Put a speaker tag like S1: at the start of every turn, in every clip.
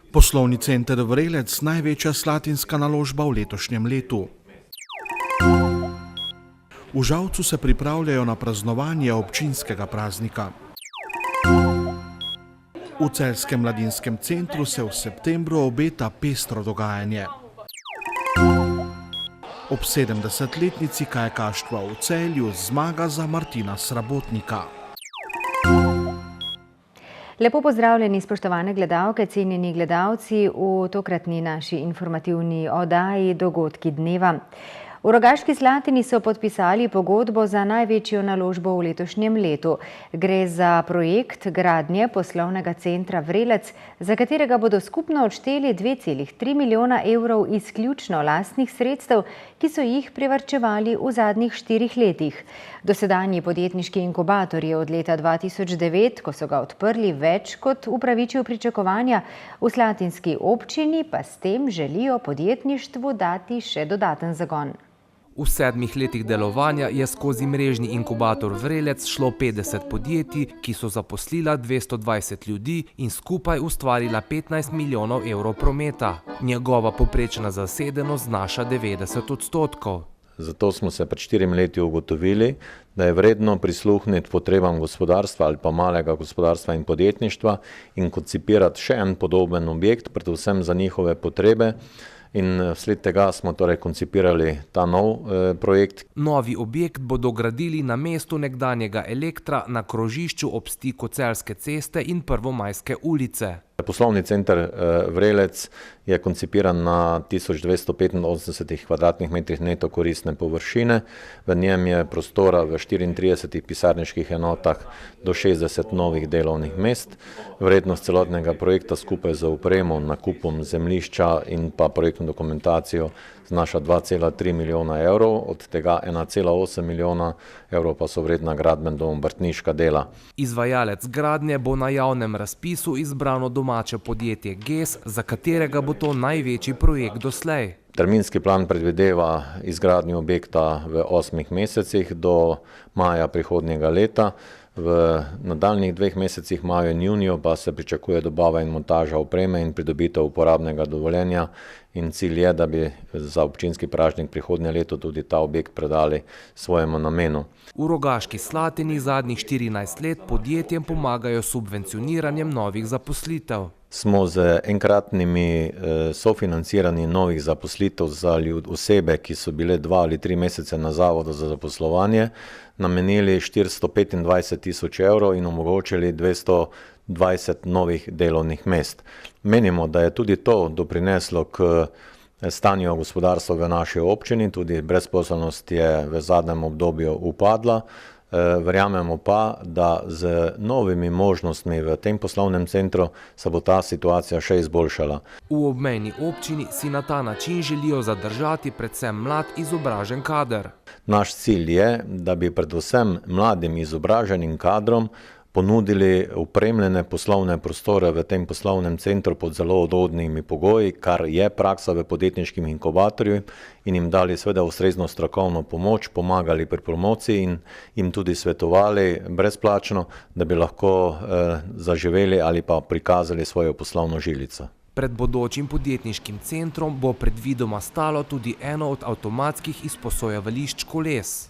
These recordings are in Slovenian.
S1: Poslovni center Vrelec, največja slatinska naložba v letošnjem letu. V Žalcu se pripravljajo na praznovanje občinskega praznika. V Celjskem mladinskem centru se v septembru obeta pestro dogajanje. Ob 70-letnici kajakaštva v Celju zmaga za Martina Srabotnika.
S2: Lepo pozdravljeni, spoštovane gledalke, cenjeni gledalci v tokratni naši informativni oddaji Dogodki dneva. V Rogaški Slatini so podpisali pogodbo za največjo naložbo v letošnjem letu. Gre za projekt gradnje poslovnega centra Vrelec, za katerega bodo skupno odšteli 2,3 milijona evrov izključno lastnih sredstev, ki so jih privarčevali v zadnjih 4 letih. Dosedanji podjetniški inkubator je od leta 2009, ko so ga odprli, več kot upravičil pričakovanja, v slatinski občini pa s tem želijo podjetništvu dati še dodaten zagon.
S3: V 7 letih delovanja je skozi mrežni inkubator Vrelec šlo 50 podjetij, ki so zaposlila 220 ljudi in skupaj ustvarila 15 milijonov evrov prometa. Njegova povprečna zasedenost znaša 90%.
S4: Zato smo se pred 4 leti ugotovili, da je vredno prisluhniti potrebam gospodarstva ali pa malega gospodarstva in podjetništva in koncipirati še en podoben objekt, predvsem za njihove potrebe. In vsled tega smo torej koncipirali ta nov projekt.
S3: Novi objekt bodo gradili na mestu nekdanjega Elektra na krožišču ob stiku Celjske ceste in Prvomajske ulice.
S4: Poslovni center Vrelec je koncipiran na 1285 kvadratnih metrih neto koristne površine. V njem je prostora v 34 pisarniških enotah do 60 novih delovnih mest. Vrednost celotnega projekta skupaj z opremo, nakupom zemljišča in pa projektno dokumentacijo znaša 2,3 milijona evrov, od tega 1,8 milijona evrov pa so vredna gradbeno-obrtniška dela.
S3: Izvajalec gradnje bo na javnem razpisu izbrano domače podjetje GES, za katerega bo to največji projekt doslej.
S4: Terminski plan predvideva izgradnjo objekta v 8 mesecih do maja prihodnjega leta. V nadaljnjih 2 mesecih, maju in juniju, pa se pričakuje dobava in montaža opreme in pridobitev uporabnega dovoljenja. In cilj je, da bi za občinski praznik prihodnje leto tudi ta objekt predali svojemu namenu.
S3: V Rogaški Slatini zadnjih 14 let podjetjem pomagajo s subvencioniranjem novih zaposlitev.
S4: Smo z enkratnimi sofinanciranji novih zaposlitev za osebe, ki so bile 2 ali 3 mesece na zavodu za zaposlovanje, namenili 425 tisoč evrov in omogočili 220 novih delovnih mest. Menimo, da je tudi to doprineslo k stanju gospodarstva v naši občini, tudi brezposelnost je v zadnjem obdobju upadla. Verjamemo pa, da z novimi možnostmi v tem poslovnem centru se bo ta situacija še izboljšala.
S3: V obmejni občini si na ta način želijo zadržati predvsem mlad izobražen kader.
S4: Naš cilj je, da bi predvsem mladim izobraženim kadrom ponudili opremljene poslovne prostore v tem poslovnem centru pod zelo ugodnimi pogoji, kar je praksa v podjetniškem inkubatorju, in jim dali seveda ustrezno strokovno pomoč, pomagali pri promociji in jim tudi svetovali brezplačno, da bi lahko zaživeli ali pa prikazali svojo poslovno žilico.
S3: Pred bodočim podjetniškim centrom bo predvidoma stalo tudi eno od avtomatskih izposojevališč koles.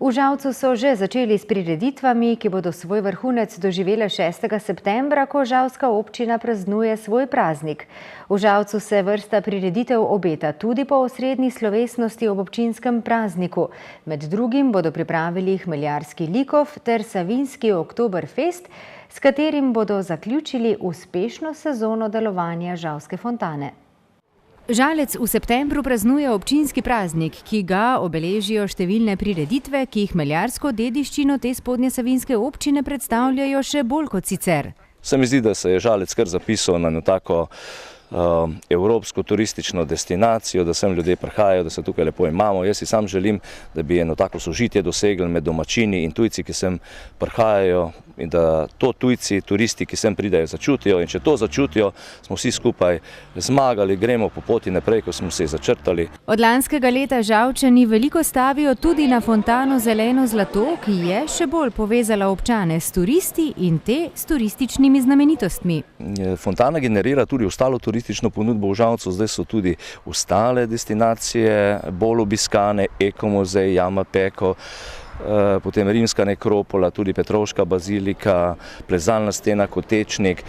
S2: V Žalcu so že začeli s prireditvami, ki bodo svoj vrhunec doživele 6. septembra, ko žalska občina praznuje svoj praznik. V Žalcu se vrsta prireditev obeta tudi po osrednji slovesnosti ob občinskem prazniku. Med drugim bodo pripravili hmeljarski likov ter savinjski Oktoberfest, s katerim bodo zaključili uspešno sezono delovanja Žalske fontane. Žalec v septembru praznuje občinski praznik, ki ga obeležijo številne prireditve, ki hmeljarsko dediščino te spodnje savinjske občine predstavljajo še bolj kot sicer.
S5: Se mi zdi, da se je Žalec kar zapisal na tako evropsko turistično destinacijo, da sem ljudje prihajajo, da se tukaj lepo imamo. Jaz si sam želim, da bi eno tako sožitje dosegli med domačini in tujci, ki sem prihajajo. in da to tujci, turisti, ki sem pridejo, začutijo, in če to začutijo, smo vsi skupaj zmagali, gremo po poti naprej, ko smo se začrtali.
S2: Od lanskega leta Žalčani veliko stavijo tudi na fontano Zeleno zlato, ki je še bolj povezala občane s turisti in te s turističnimi znamenitostmi.
S5: Fontana generira tudi ostalo turistično ponudbo v Žalcu, zdaj so tudi ostale destinacije bolj obiskane, Ekomuzej, Jama Peko, potem Rimska nekropola, tudi Petrovška bazilika, plezalna stena Kotečnik.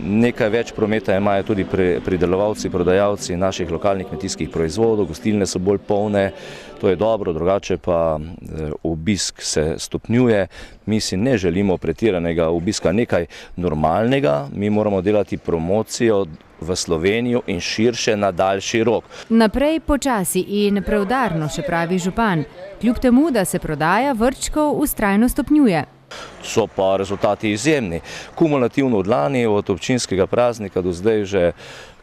S5: Nekaj več prometa imajo tudi pridelovalci, prodajalci naših lokalnih kmetijskih proizvodov, gostilne so bolj polne, to je dobro, drugače pa obisk se stopnjuje. Mi si ne želimo pretiranega obiska, nekaj normalnega, mi moramo delati promocijo v Slovenijo in širše na daljši rok.
S2: Naprej počasi in preudarno, še pravi župan, kljub temu, da se prodaja vrčkov vztrajno stopnjuje.
S5: So pa rezultati izjemni. Kumulativno od lani, od občinskega praznika do zdaj že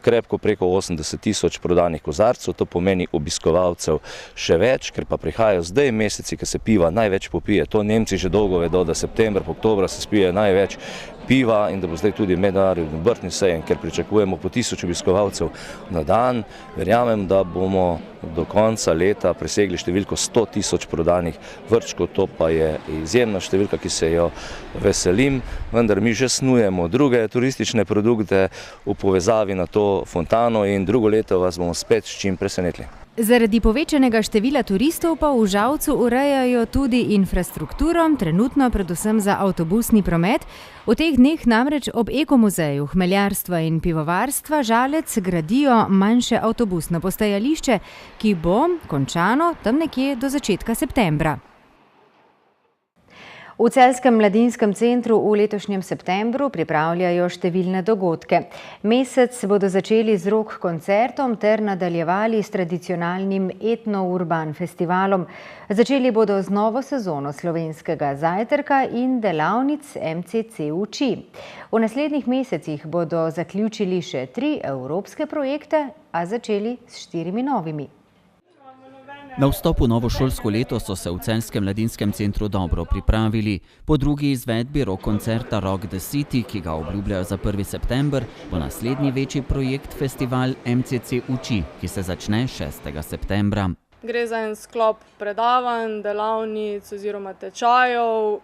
S5: krepko preko 80.000 prodanih kozarcev, to pomeni obiskovalcev še več, ker pa prihajajo zdaj meseci, ko se piva največ popije. To Nemci že dolgo vedo, da septembra, oktobra se spije največ piva in da bo zdaj tudi mednarodni obrtni sejem, ker pričakujemo po 1000 obiskovalcev na dan. Verjamem, da bomo do konca leta presegli številko 100.000 prodanih vrčkov, to pa je izjemna številka, ki se jo veselim, vendar mi že snujemo druge turistične produkte v povezavi na to fontano in drugo leto vas bomo spet s čim presenetili.
S2: Zaradi povečanega števila turistov pa v Žalcu urejajo tudi infrastrukturo, trenutno predvsem za avtobusni promet. V teh dneh namreč ob Ekomuzeju hmeljarstva in pivovarstva Žalec gradijo manjše avtobusno postajališče, ki bo končano tam nekje do začetka septembra. V Celjskem mladinskem centru v letošnjem septembru pripravljajo številne dogodke. Mesec bodo začeli z rock koncertom ter nadaljevali s tradicionalnim etno-urban festivalom. Začeli bodo z novo sezono slovenskega zajtrka in delavnic MCC Uči. V naslednjih mesecih bodo zaključili še 3 evropske projekte, a začeli s 4 novimi.
S6: Na vstop v novo šolsko leto so se v Celjskem mladinskem centru dobro pripravili. Po drugi izvedbi rock koncerta Rock the City, ki ga obljubljajo za 1. september, bo naslednji večji projekt festival MCC Uči, ki se začne 6. septembra.
S7: Gre za en sklop predavanj, delavnic oziroma tečajev,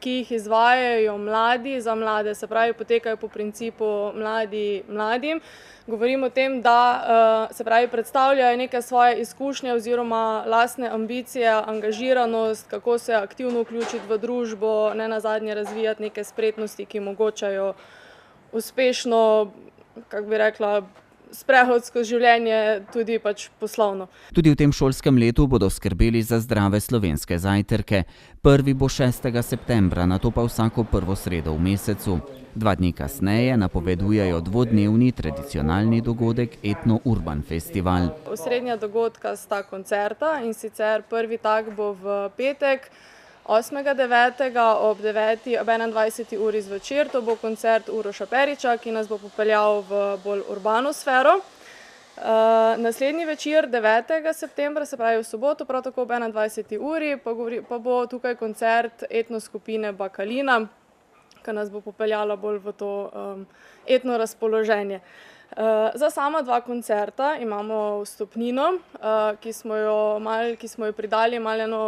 S7: ki jih izvajajo mladi za mlade, se pravi potekajo po principu mladi mladim. Govorim o tem, da se pravi predstavljajo neke svoje izkušnje oziroma lastne ambicije, angažiranost, kako se aktivno vključiti v družbo, ne nazadnje razvijati neke spretnosti, ki omogočajo uspešno, kako bi rekla, sprehod skozi življenje, tudi pač poslovno.
S6: Tudi v tem šolskem letu bodo skrbeli za zdrave slovenske zajtrke. Prvi bo 6. septembra, nato pa vsako prvo sredo v mesecu. 2 dni kasneje napovedujejo dvodnevni tradicionalni dogodek Etno-Urban festival.
S7: Osrednja dogodka sta koncerta, in sicer prvi tak bo v petek 8.9. ob 21. uri zvečer. To bo koncert Uroša Periča, ki nas bo popeljal v bolj urbano sfero. Naslednji večer 9. septembra, se pravi v soboto, prav tako ob 21. uri, pa bo tukaj koncert etno skupine Bakalina, ki nas bo popeljala bolj v to etno razpoloženje. Za sama 2 koncerta imamo vstopnino, ki smo jo pridali malo eno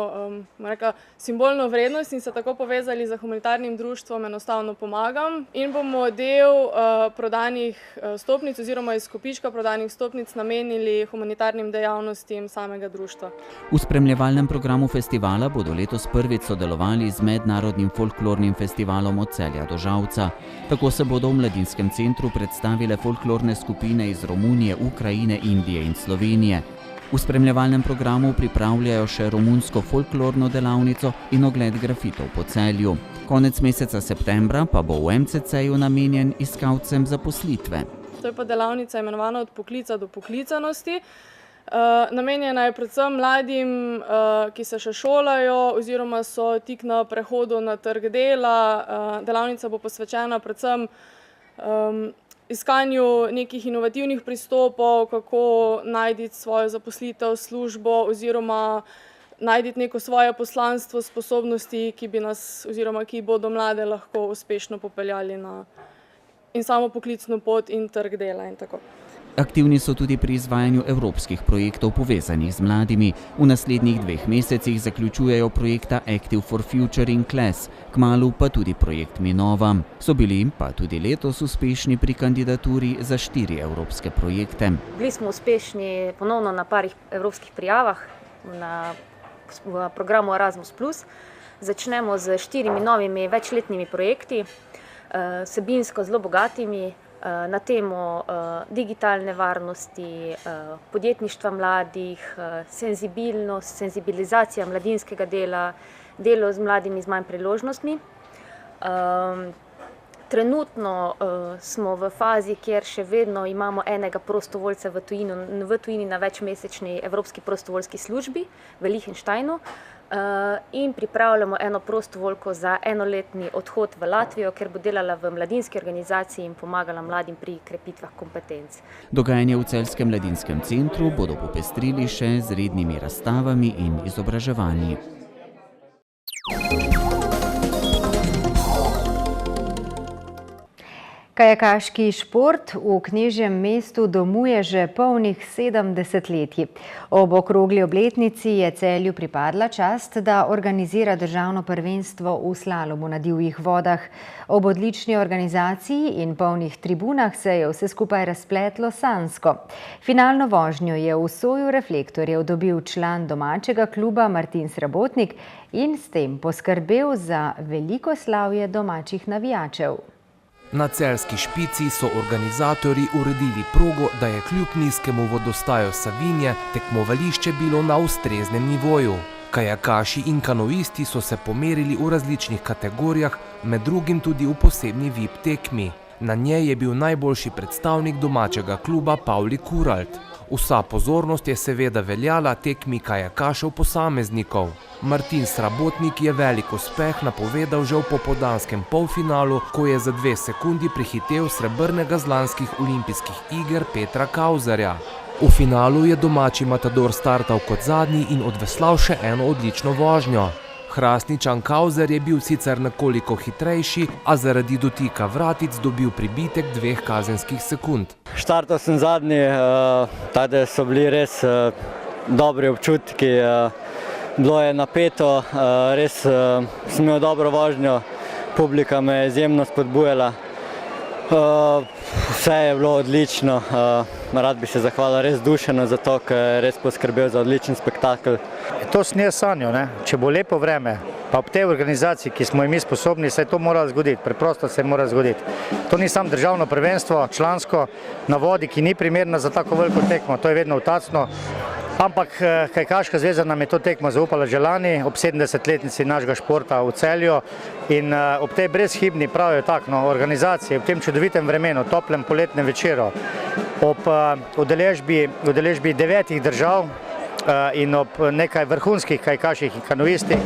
S7: simbolno vrednost in se tako povezali z humanitarnim društvom Enostavno pomagam, in bomo del prodanih vstopnic oziroma iz kupička prodanih vstopnic namenili humanitarnim dejavnostim samega društva.
S6: V spremljevalnem programu festivala bodo letos prvič sodelovali z mednarodnim folklornim festivalom od Celja do Žalca. Tako se bodo v mladinskem centru predstavile folklorne skupine iz Romunije, Ukrajine, Indije in Slovenije. V spremljevalnem programu pripravljajo še romunsko folklorno delavnico in ogled grafitov po Celju. Konec meseca septembra pa bo v MCC-ju namenjen iskalcem zaposlitve.
S7: To je pa delavnica imenovana Od poklica do poklicanosti. Namenjena je predvsem mladim, ki se še šolajo oziroma so tik na prehodu na trg dela. Delavnica bo posvečena predvsem iskanju nekih inovativnih pristopov, kako najti svojo zaposlitev, službo oziroma najti neko svoje poslanstvo, sposobnosti, ki bi nas oziroma ki bodo mlade lahko uspešno popeljali na in samo poklicno pot in trg dela in tako.
S6: Aktivni so tudi pri izvajanju evropskih projektov povezanih z mladimi. V naslednjih 2 mesecih zaključujejo projekta Active for Future in Class, kmalu pa tudi projekt Minova. So bili pa tudi letos uspešni pri kandidaturi za 4 evropske projekte.
S8: Bili smo uspešni ponovno na parih evropskih prijavah v programu Erasmus+. Začnemo z 4 novimi večletnimi projekti, vsebinsko zelo bogatimi, na temo digitalne varnosti, podjetništva mladih, senzibilizacija mladinskega dela, delo z mladimi z manj priložnostmi. Trenutno smo v fazi, kjer še vedno imamo enega prostovoljca v tujini na večmesečni evropski prostovoljski službi v Liechtensteinu in pripravljamo eno prostovoljko za enoletni odhod v Latvijo, ker bo delala v mladinski organizaciji in pomagala mladim pri krepitvah kompetenc.
S6: Dogajanje v Celjskem mladinskem centru bodo popestrili še z rednimi razstavami in izobraževanji.
S2: Kajakaški šport v Knežjem mestu domuje že polnih 70 letij. Ob okrogli obletnici je Celju pripadla čast, da organizira državno prvenstvo v slalomu na divjih vodah. Ob odlični organizaciji in polnih tribunah se je vse skupaj razpletlo sanjsko. Finalno vožnjo je v soju reflektorjev dobil član domačega kluba Martin Srabotnik in s tem poskrbel za veliko slavje domačih navijačev.
S3: Na celjski špici so organizatorji uredili progo, da je kljub nizkemu vodostaju Savinje tekmovališče bilo na ustreznem nivoju. Kajakaši in kanoisti so se pomerili v različnih kategorijah, med drugim tudi v posebni VIP tekmi. Na njej je bil najboljši predstavnik domačega kluba Pavli Kuralt. Vsa pozornost je seveda veljala tekmi kajakašev posameznikov. Martin Srabotnik je velik uspeh napovedal že v popoldanskem polfinalu, ko je za 2 sekundi prehitel srebrnega z lanskih olimpijskih iger Petra Kauzerja. V finalu je domači matador startal kot zadnji in odveslal še eno odlično vožnjo. Hrastničan Kauzer je bil sicer nekoliko hitrejši, a zaradi dotika vratic dobil pribitek 2 kazenskih sekund.
S9: Štartal sem zadnji, tako so bili res dobri občutki. Bilo je napeto, res sem imel dobro vožnjo, publika me je izjemno spodbujala. Vse je bilo odlično, rad bi se zahvalil res Dušanu za to, ker je res poskrbel za odličen spektakel.
S10: To sem jaz sanjal, če bo lepo vreme, pa ob tej organizaciji, ki smo mi sposobni, se je to moralo zgoditi, preprosto se mora zgoditi. To ni samo državno prvenstvo, člansko na vodi, ki ni primerna za tako veliko tekmo, to je vedno vtacno. Ampak Kajakaška zveza nam je to tekmo zaupala že lani, ob 70-letnici našega športa v Celju in ob tej brezhibni, pravijo tako, organizaciji, ob tem čudovitem vremenu, toplem poletnem večeru, ob udeležbi 9 držav in ob nekaj vrhunskih kajakaših in kanoistih,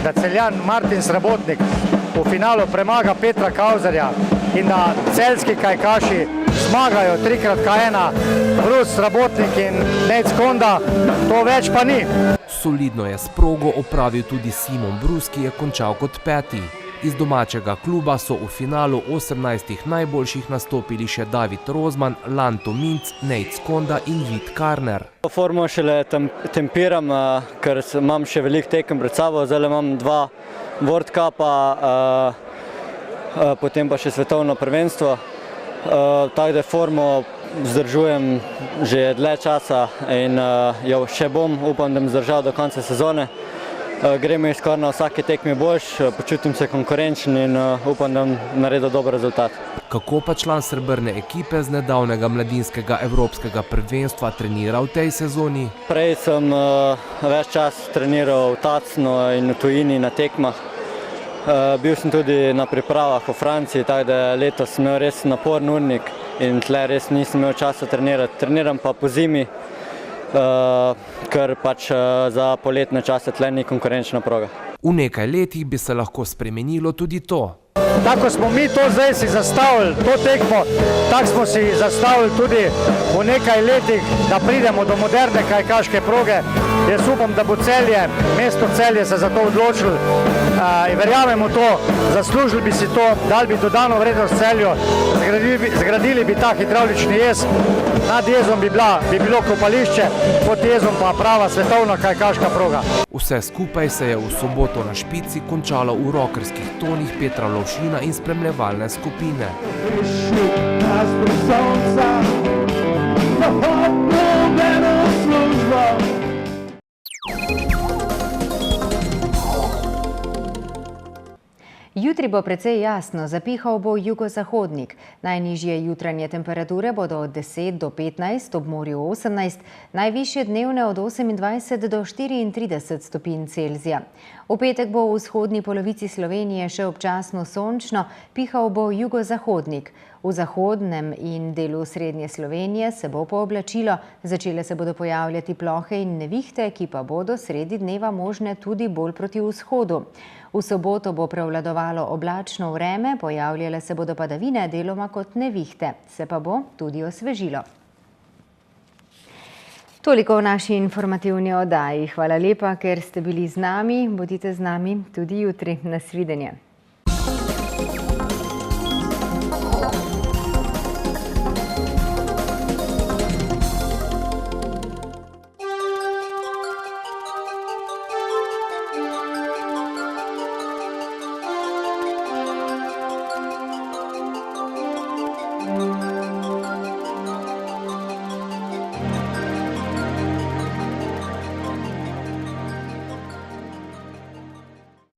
S10: da Celjan Martin Srabotnik v finalu premaga Petra Kauzerja in da celjski kajakaši zmagajo 3x1, Brus, Srabotnik in Nejc Konda, to več pa ni.
S3: Solidno je s progo opravil tudi Simon Brus, ki je končal kot 5. Iz domačega kluba so v finalu 18 najboljših nastopili še David Rozman, Lanto Minc, Nejc Konda in Vid Karner.
S9: Formo šele tempiram, ker imam še veliko tekem pred sabo, zdaj imam 2 World Cupa, potem pa še svetovno prvenstvo. Tako da formo vzdržujem že dlje časa in jo še bom, upam, da bom zdržal do konca sezone. Gremo skoraj na vsake tekmi boljš, počutim se konkurenčen in upam, da bom naredil dober rezultat.
S3: Kako pa član srebrne ekipe z nedavnega mladinskega evropskega prvenstva trenira v tej sezoni?
S9: Prej sem več čas treniral tacno in v tujini na tekmah. Bil sem tudi na pripravah v Franciji, tako da letos sem imel res naporen urnik in tle res nisem imel časa trenirati. Treniram pa po zimi, ker pač za poletne čase tle ni konkurenčna proga.
S3: V nekaj letih bi se lahko spremenilo tudi to.
S10: Tako smo mi to zdaj si zastavili, to tekmo, tako smo si zastavili tudi v nekaj letih, da pridemo do moderne kajakaške proge. Jaz upam, da bo Celje, mesto Celje se za to odločilo in verjamemo to, zaslužili bi si to, dali bi dodano vrednost Celju, zgradili bi ta hidravlični jez, nad jezom bi bilo kopališče, pod jezom pa prava svetovna kajakaška proga.
S3: Vse skupaj se je v soboto na Špici končalo v rokerskih tonih Petra Lovšina in spremljevalne skupine.
S2: Jutri bo precej jasno, zapihal bo jugozahodnik. Najnižje jutranje temperature bodo od 10 do 15, ob morju 18, najvišje dnevne od 28 do 34 stopinj Celzija. V petek bo v vzhodni polovici Slovenije še občasno sončno, pihal bo jugozahodnik. V zahodnem in delu srednje Slovenije se bo pooblačilo, začele se bodo pojavljati plohe in nevihte, ki pa bodo sredi dneva možne tudi bolj proti vzhodu. V soboto bo prevladovalo oblačno vreme, pojavljale se bodo padavine deloma kot nevihte, se pa bo tudi osvežilo. Toliko v naši informativni oddaji. Hvala lepa, ker ste bili z nami. Bodite z nami tudi jutri. Nasvidenje.